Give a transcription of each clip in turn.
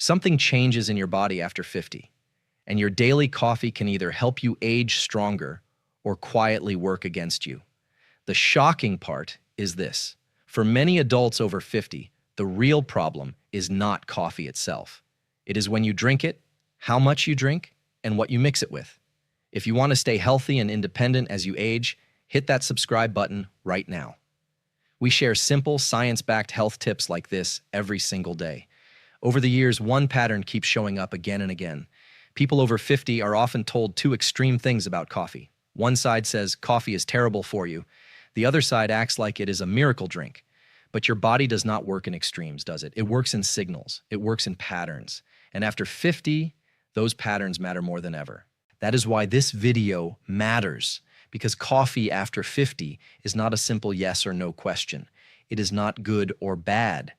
Something changes in your body after 50, and your daily coffee can either help you age stronger or quietly work against you. The shocking part is this. For many adults over 50, the real problem is not coffee itself. It is when you drink it, how much you drink, and what you mix it with. If you want to stay healthy and independent as you age, hit that subscribe button right now. We share simple, science-backed health tips like this every single day. Over the years, one pattern keeps showing up again and again. People over 50 are often told two extreme things about coffee. One side says coffee is terrible for you. The other side acts like it is a miracle drink. But your body does not work in extremes, does it? It works in signals. It works in patterns. And after 50, those patterns matter more than ever. That is why this video matters, because coffee after 50 is not a simple yes or no question. It is not good or bad.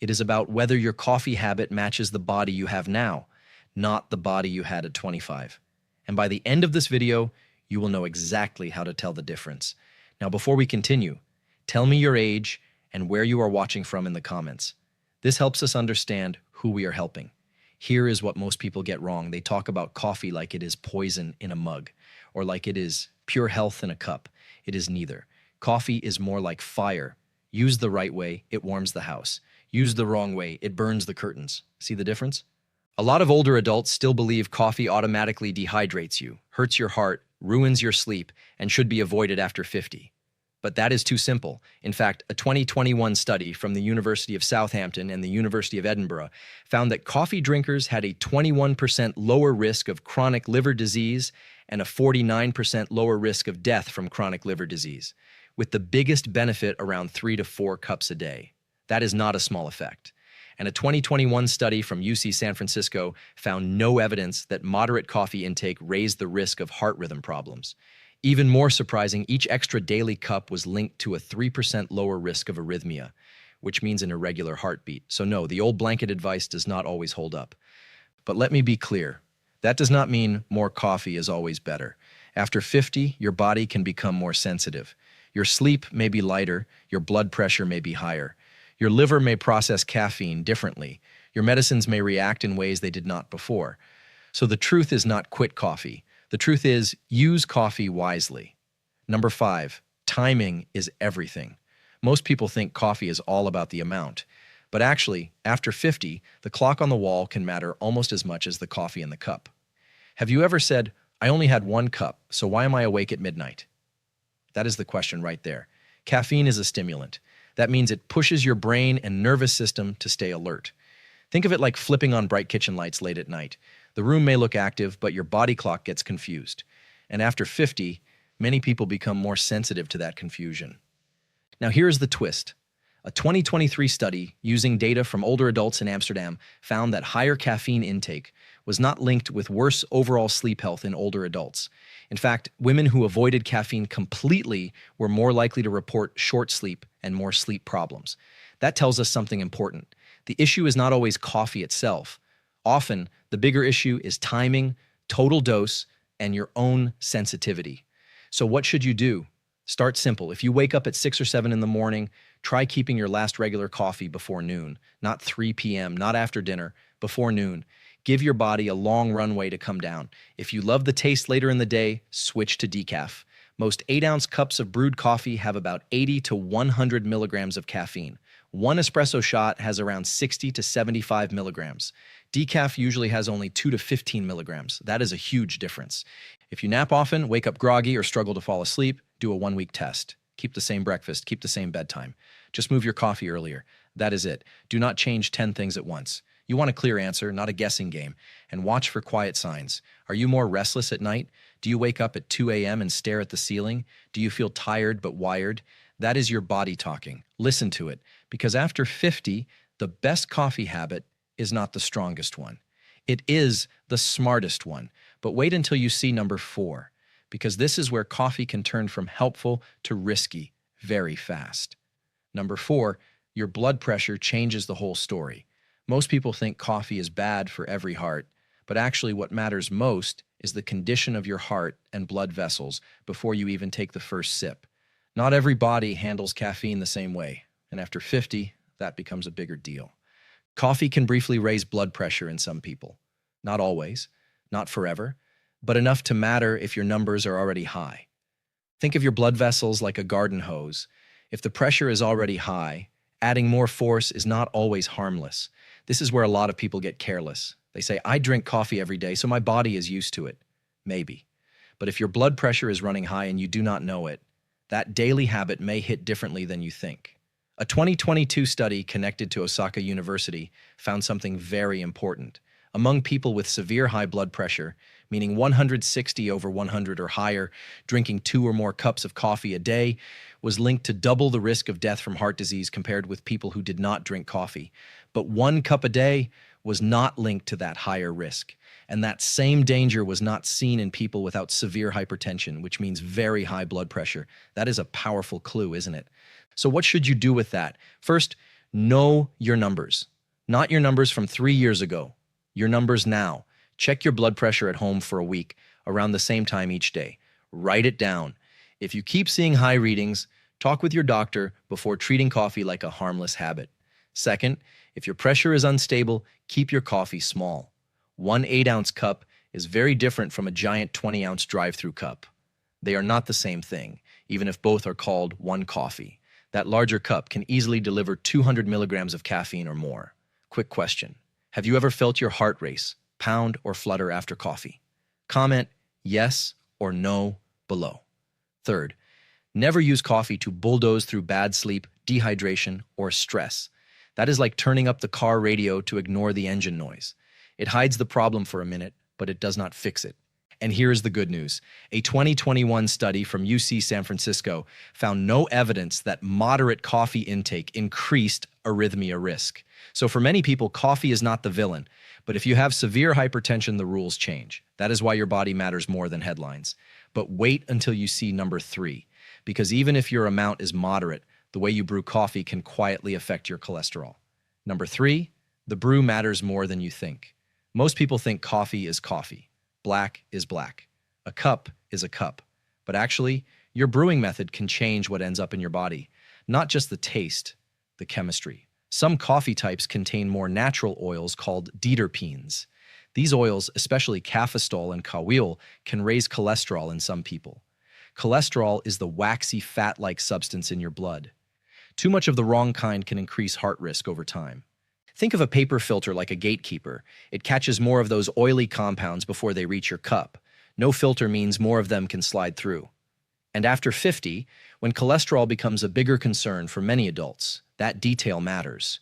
It is about whether your coffee habit matches the body you have now, not the body you had at 25. And by the end of this video, you will know exactly how to tell the difference. Now, before we continue, tell me your age and where you are watching from in the comments. This helps us understand who we are helping. Here is what most people get wrong. They talk about coffee like it is poison in a mug, or like it is pure health in a cup. It is neither. Coffee is more like fire. Use the right way, it warms the house. Use the wrong way, it burns the curtains. See the difference? A lot of older adults still believe coffee automatically dehydrates you, hurts your heart, ruins your sleep, and should be avoided after 50. But that is too simple. In fact, a 2021 study from the University of Southampton and the University of Edinburgh found that coffee drinkers had a 21% lower risk of chronic liver disease and a 49% lower risk of death from chronic liver disease, with the biggest benefit around 3 to 4 cups a day. That is not a small effect. And a 2021 study from UC San Francisco found no evidence that moderate coffee intake raised the risk of heart rhythm problems. Even more surprising, each extra daily cup was linked to a 3% lower risk of arrhythmia, which means an irregular heartbeat. So no, the old blanket advice does not always hold up. But let me be clear. That does not mean more coffee is always better. After 50, your body can become more sensitive. Your sleep may be lighter, your blood pressure may be higher. Your liver may process caffeine differently. Your medicines may react in ways they did not before. So the truth is not quit coffee. The truth is use coffee wisely. Number 5, timing is everything. Most people think coffee is all about the amount. But actually, after 50, the clock on the wall can matter almost as much as the coffee in the cup. Have you ever said, I only had 1 cup, so why am I awake at midnight? That is the question right there. Caffeine is a stimulant. That means it pushes your brain and nervous system to stay alert. Think of it like flipping on bright kitchen lights late at night. The room may look active, but your body clock gets confused. And after 50, many people become more sensitive to that confusion. Now here's the twist. A 2023 study using data from older adults in Amsterdam found that higher caffeine intake was not linked with worse overall sleep health in older adults. In fact, women who avoided caffeine completely were more likely to report short sleep and more sleep problems. That tells us something important. The issue is not always coffee itself. Often, the bigger issue is timing, total dose, and your own sensitivity. So what should you do? Start simple. If you wake up at 6 or 7 in the morning, try keeping your last regular coffee before noon, not 3 p.m., not after dinner, before noon. Give your body a long runway to come down. If you love the taste later in the day, switch to decaf. Most 8-ounce cups of brewed coffee have about 80 to 100 milligrams of caffeine. One espresso shot has around 60 to 75 milligrams. Decaf usually has only 2 to 15 milligrams. That is a huge difference. If you nap often, wake up groggy, or struggle to fall asleep, do a 1-week test. Keep the same breakfast, keep the same bedtime. Just move your coffee earlier. That is it. Do not change 10 things at once. You want a clear answer, not a guessing game. And watch for quiet signs. Are you more restless at night? Do you wake up at 2 a.m. and stare at the ceiling? Do you feel tired but wired? That is your body talking. Listen to it. Because after 50, the best coffee habit is not the strongest one. It is the smartest one. But wait until you see number 4, because this is where coffee can turn from helpful to risky very fast. Number 4, your blood pressure changes the whole story. Most people think coffee is bad for every heart, but actually what matters most is the condition of your heart and blood vessels before you even take the first sip. Not every body handles caffeine the same way, and after 50, that becomes a bigger deal. Coffee can briefly raise blood pressure in some people. Not always, not forever, but enough to matter if your numbers are already high. Think of your blood vessels like a garden hose. If the pressure is already high, adding more force is not always harmless. This is where a lot of people get careless. They say, I drink coffee every day, so my body is used to it. Maybe. But if your blood pressure is running high and you do not know it, that daily habit may hit differently than you think. A 2022 study connected to Osaka University found something very important. Among people with severe high blood pressure, meaning 160 over 100 or higher, drinking 2 or more cups of coffee a day was linked to double the risk of death from heart disease compared with people who did not drink coffee. But 1 cup a day was not linked to that higher risk. And that same danger was not seen in people without severe hypertension, which means very high blood pressure. That is a powerful clue, isn't it? So what should you do with that? First, know your numbers. Not your numbers from 3 years ago. Your numbers now. Check your blood pressure at home for a week, around the same time each day. Write it down. If you keep seeing high readings, talk with your doctor before treating coffee like a harmless habit. Second, if your pressure is unstable, keep your coffee small. 1 8-ounce cup is very different from a giant 20-ounce drive-through cup. They are not the same thing, even if both are called one coffee. That larger cup can easily deliver 200 milligrams of caffeine or more. Quick question. Have you ever felt your heart race, pound, or flutter after coffee? Comment yes or no below. Third, never use coffee to bulldoze through bad sleep, dehydration, or stress. That is like turning up the car radio to ignore the engine noise. It hides the problem for a minute, but it does not fix it. And here's the good news. A 2021 study from UC San Francisco found no evidence that moderate coffee intake increased arrhythmia risk. So for many people, coffee is not the villain. But if you have severe hypertension, the rules change. That is why your body matters more than headlines. But wait until you see number 3, because even if your amount is moderate, the way you brew coffee can quietly affect your cholesterol. Number 3, the brew matters more than you think. Most people think coffee is coffee. Black is black. A cup is a cup. But actually, your brewing method can change what ends up in your body. Not just the taste, the chemistry. Some coffee types contain more natural oils called deuterpenes. These oils, especially cafestol and kawil, can raise cholesterol in some people. Cholesterol is the waxy fat-like substance in your blood. Too much of the wrong kind can increase heart risk over time. Think of a paper filter like a gatekeeper. It catches more of those oily compounds before they reach your cup. No filter means more of them can slide through. And after 50, when cholesterol becomes a bigger concern for many adults, that detail matters.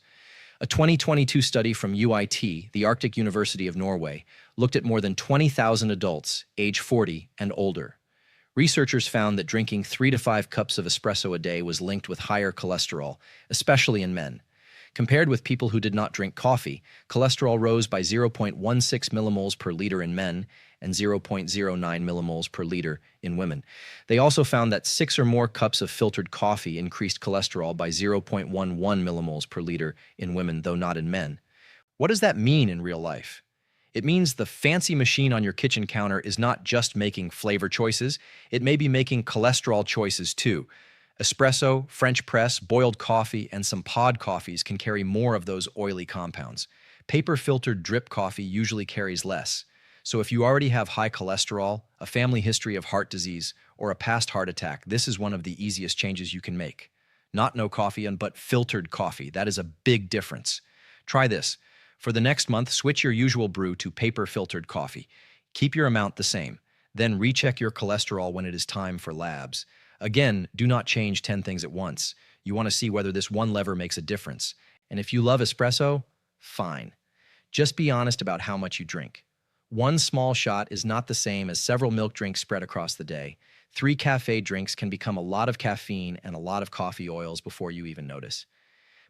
A 2022 study from UiT, the Arctic University of Norway, looked at more than 20,000 adults age 40 and older. Researchers found that drinking 3 to 5 cups of espresso a day was linked with higher cholesterol, especially in men. Compared with people who did not drink coffee, cholesterol rose by 0.16 millimoles per liter in men and 0.09 millimoles per liter in women. They also found that 6 or more cups of filtered coffee increased cholesterol by 0.11 millimoles per liter in women, though not in men. What does that mean in real life? It means the fancy machine on your kitchen counter is not just making flavor choices, it may be making cholesterol choices too. Espresso, French press, boiled coffee, and some pod coffees can carry more of those oily compounds. Paper-filtered drip coffee usually carries less. So if you already have high cholesterol, a family history of heart disease, or a past heart attack, this is one of the easiest changes you can make. Not no coffee, but filtered coffee. That is a big difference. Try this. For the next month, switch your usual brew to paper-filtered coffee. Keep your amount the same. Then recheck your cholesterol when it is time for labs. Again, do not change 10 things at once. You want to see whether this one lever makes a difference. And if you love espresso, fine. Just be honest about how much you drink. 1 small shot is not the same as several milk drinks spread across the day. 3 cafe drinks can become a lot of caffeine and a lot of coffee oils before you even notice.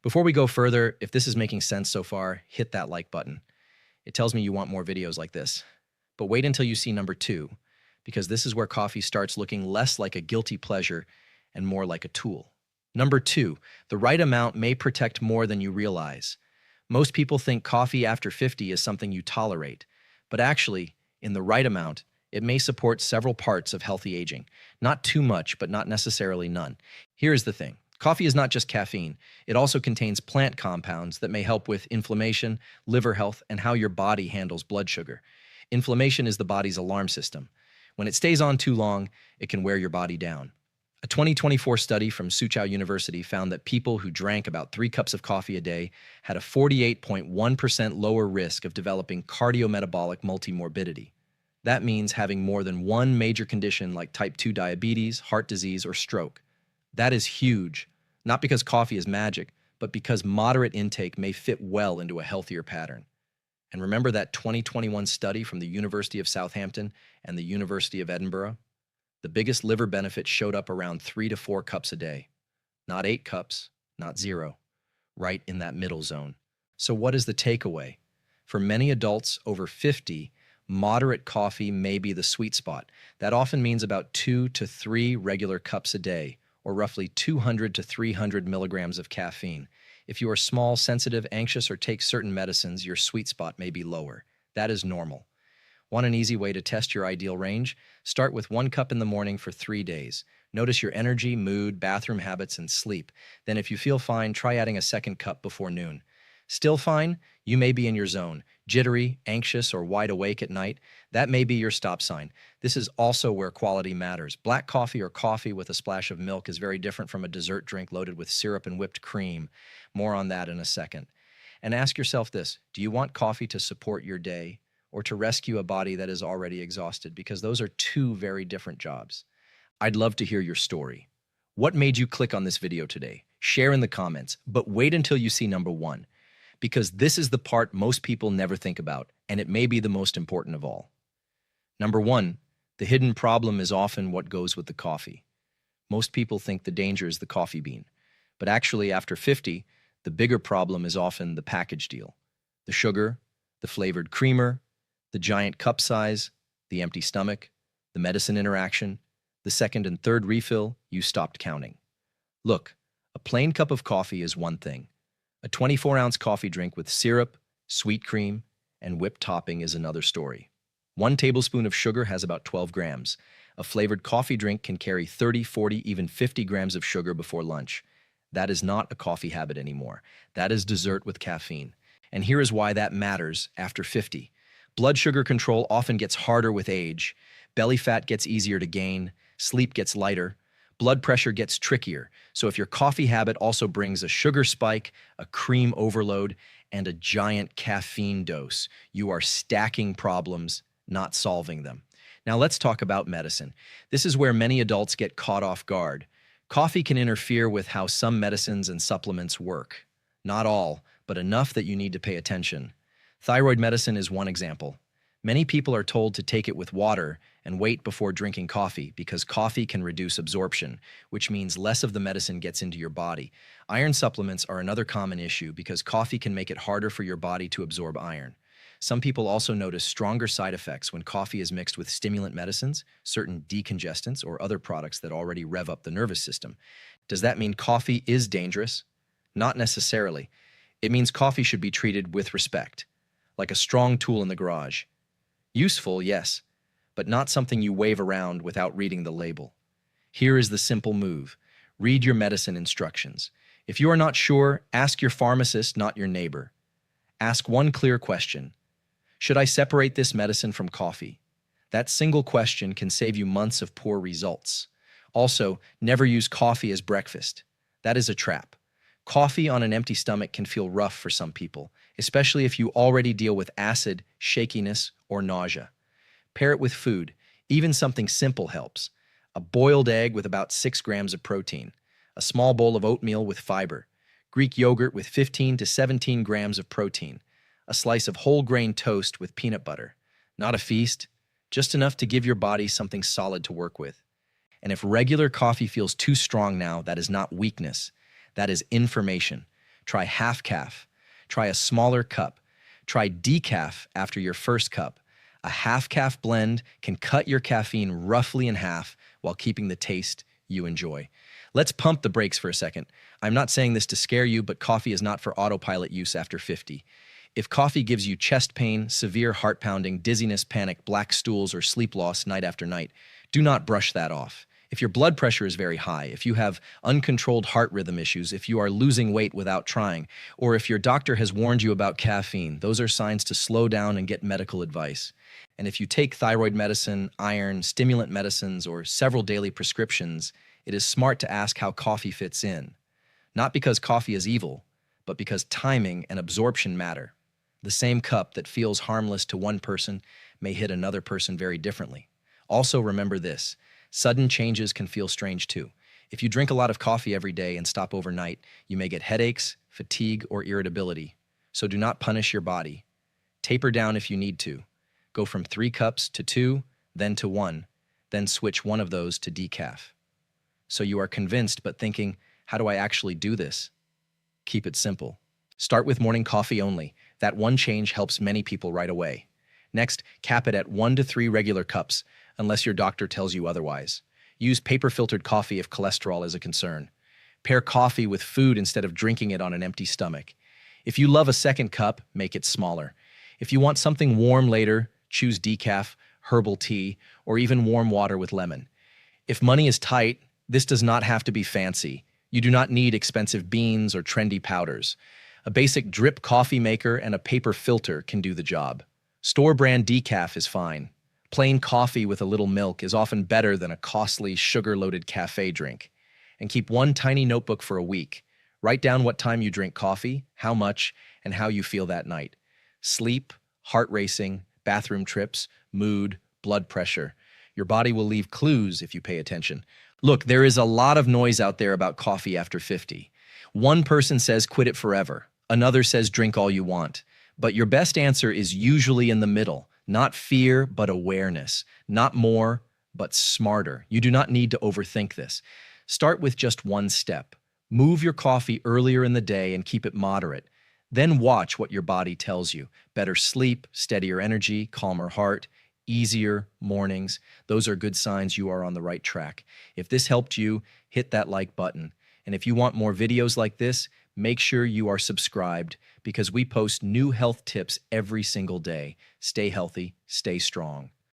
Before we go further, if this is making sense so far, hit that like button. It tells me you want more videos like this. But wait until you see number 2. Because this is where coffee starts looking less like a guilty pleasure and more like a tool. Number 2, the right amount may protect more than you realize. Most people think coffee after 50 is something you tolerate, but actually, in the right amount, it may support several parts of healthy aging. Not too much, but not necessarily none. Here is the thing. Coffee is not just caffeine. It also contains plant compounds that may help with inflammation, liver health, and how your body handles blood sugar. Inflammation is the body's alarm system. When it stays on too long, it can wear your body down. A 2024 study from Soochow University found that people who drank about 3 cups of coffee a day had a 48.1% lower risk of developing cardiometabolic multimorbidity. That means having more than one major condition like type 2 diabetes, heart disease, or stroke. That is huge, not because coffee is magic, but because moderate intake may fit well into a healthier pattern. And remember that 2021 study from the University of Southampton and the University of Edinburgh? The biggest liver benefit showed up around 3 to 4 cups a day. Not 8 cups, not zero, right in that middle zone. So what is the takeaway? For many adults over 50, moderate coffee may be the sweet spot. That often means about 2 to 3 regular cups a day, or roughly 200 to 300 milligrams of caffeine. If you are small, sensitive, anxious, or take certain medicines, your sweet spot may be lower. That is normal. Want an easy way to test your ideal range? Start with 1 cup in the morning for 3 days. Notice your energy, mood, bathroom habits, and sleep. Then if you feel fine, try adding a second cup before noon. Still fine? You may be in your zone. Jittery, anxious, or wide awake at night? That may be your stop sign. This is also where quality matters. Black coffee or coffee with a splash of milk is very different from a dessert drink loaded with syrup and whipped cream. More on that in a second. And ask yourself this: do you want coffee to support your day or to rescue a body that is already exhausted? Because those are two very different jobs. I'd love to hear your story. What made you click on this video today? Share in the comments, but wait until you see number 1. Because this is the part most people never think about, and it may be the most important of all. Number 1, the hidden problem is often what goes with the coffee. Most people think the danger is the coffee bean, but actually after 50, the bigger problem is often the package deal. The sugar, the flavored creamer, the giant cup size, the empty stomach, the medicine interaction, the second and third refill, you stopped counting. Look, a plain cup of coffee is one thing. A 24-ounce coffee drink with syrup, sweet cream, and whipped topping is another story. 1 tablespoon of sugar has about 12 grams. A flavored coffee drink can carry 30, 40, even 50 grams of sugar before lunch. That is not a coffee habit anymore. That is dessert with caffeine. And here is why that matters after 50. Blood sugar control often gets harder with age. Belly fat gets easier to gain. Sleep gets lighter. Blood pressure gets trickier. So if your coffee habit also brings a sugar spike, a cream overload, and a giant caffeine dose, you are stacking problems, not solving them. Now let's talk about medicine. This is where many adults get caught off guard. Coffee can interfere with how some medicines and supplements work. Not all, but enough that you need to pay attention. Thyroid medicine is one example. Many people are told to take it with water and wait before drinking coffee because coffee can reduce absorption, which means less of the medicine gets into your body. Iron supplements are another common issue because coffee can make it harder for your body to absorb iron. Some people also notice stronger side effects when coffee is mixed with stimulant medicines, certain decongestants, or other products that already rev up the nervous system. Does that mean coffee is dangerous? Not necessarily. It means coffee should be treated with respect, like a strong tool in the garage. Useful, yes, but not something you wave around without reading the label. Here is the simple move. Read your medicine instructions. If you are not sure, ask your pharmacist, not your neighbor. Ask one clear question. Should I separate this medicine from coffee? That single question can save you months of poor results. Also, never use coffee as breakfast. That is a trap. Coffee on an empty stomach can feel rough for some people, especially if you already deal with acid, shakiness, or nausea. Pair it with food. Even something simple helps. A boiled egg with about 6 grams of protein. A small bowl of oatmeal with fiber. Greek yogurt with 15 to 17 grams of protein. A slice of whole grain toast with peanut butter. Not a feast, just enough to give your body something solid to work with. And if regular coffee feels too strong now, that is not weakness. That is information. Try half calf. Try a smaller cup. Try decaf after your first cup. A half calf blend can cut your caffeine roughly in half while keeping the taste you enjoy. Let's pump the brakes for a second. I'm not saying this to scare you, but coffee is not for autopilot use after 50. If coffee gives you chest pain, severe heart pounding, dizziness, panic, black stools, or sleep loss night after night, do not brush that off. If your blood pressure is very high, if you have uncontrolled heart rhythm issues, if you are losing weight without trying, or if your doctor has warned you about caffeine, those are signs to slow down and get medical advice. And if you take thyroid medicine, iron, stimulant medicines, or several daily prescriptions, it is smart to ask how coffee fits in. Not because coffee is evil, but because timing and absorption matter. The same cup that feels harmless to one person may hit another person very differently. Also remember this, sudden changes can feel strange too. If you drink a lot of coffee every day and stop overnight, you may get headaches, fatigue, or irritability. So do not punish your body. Taper down if you need to. Go from 3 cups to 2, then to 1, then switch one of those to decaf. So you are convinced but thinking, how do I actually do this? Keep it simple. Start with morning coffee only. That one change helps many people right away. Next, cap it at 1 to 3 regular cups, unless your doctor tells you otherwise. Use paper-filtered coffee if cholesterol is a concern. Pair coffee with food instead of drinking it on an empty stomach. If you love a second cup, make it smaller. If you want something warm later, choose decaf, herbal tea, or even warm water with lemon. If money is tight, this does not have to be fancy. You do not need expensive beans or trendy powders. A basic drip coffee maker and a paper filter can do the job. Store-brand decaf is fine. Plain coffee with a little milk is often better than a costly, sugar-loaded cafe drink. And keep one tiny notebook for a week. Write down what time you drink coffee, how much, and how you feel that night. Sleep, heart racing, bathroom trips, mood, blood pressure. Your body will leave clues if you pay attention. Look, there is a lot of noise out there about coffee after 50. One person says quit it forever. Another says drink all you want. But your best answer is usually in the middle. Not fear, but awareness. Not more, but smarter. You do not need to overthink this. Start with just one step. Move your coffee earlier in the day and keep it moderate. Then watch what your body tells you. Better sleep, steadier energy, calmer heart, easier mornings. Those are good signs you are on the right track. If this helped you, hit that like button. And if you want more videos like this, make sure you are subscribed because we post new health tips every single day. Stay healthy, stay strong.